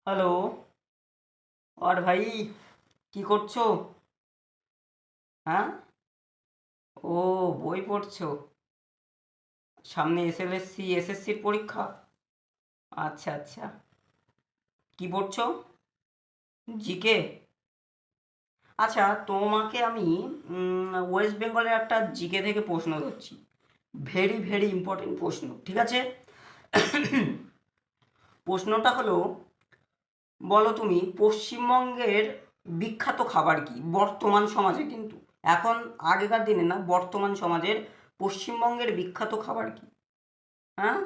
Hello. আর ভাই, কি করছো? হ্যাঁ। ও, বই পড়ছো? সামনে এসএসসির পরীক্ষা। আচ্ছা আচ্ছা। কি পড়ছো? জিকে। আচ্ছা, তোমাকে আমি ওয়েস্ট বেঙ্গলের একটা জিকে থেকে প্রশ্ন ধরছি। ভেরি ভেরি ইম্পর্টেন্ট প্রশ্ন, ঠিক আছে? প্রশ্নটা হলো, বলো তুমি পশ্চিমবঙ্গের বিখ্যাত খাবার কি বর্তমান সমাজে, কিন্তু এখন, আগেকার দিনে না, বর্তমান সমাজের পশ্চিমবঙ্গের বিখ্যাত খাবার কি? হ্যাঁ।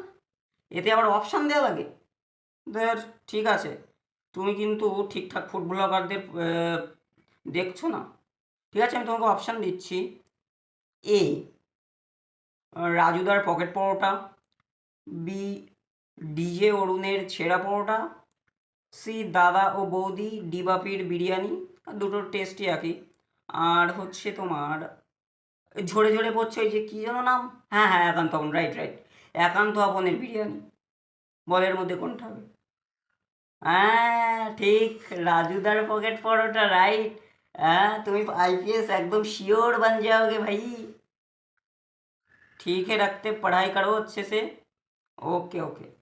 এতে আবার অপশান দেওয়া লাগে? দের ঠিক আছে। তুমি কিন্তু ঠিকঠাক ফুড ব্লগারদের দেখছো না। ঠিক আছে, আমি তোমাকে অপশান দিচ্ছি। এ, রাজুদার পকেট পরোটা। বি, ডিজে অরুণের ছেঁড়া পরোটা। সি, দাদা ও বৌদি ডিবাপির বিরিয়ানি। দুটোর টেস্টই একই। আর হচ্ছে তোমার ঝরে ঝরে পড়ছে ওই যে কী যেন নাম। হ্যাঁ হ্যাঁ, একান্ত আপন, রাইট রাইট। একান্ত আপনের বিরিয়ানি। বলের মধ্যে কোনটা হবে? হ্যাঁ ঠিক, রাজুদার পকেট পরোটা, রাইট। হ্যাঁ, তুমি आईपीएस एकदम श्योर बन जाओगे भाई। ठीक है, रखते, पढ़ाई करो अच्छे से। Okay okay.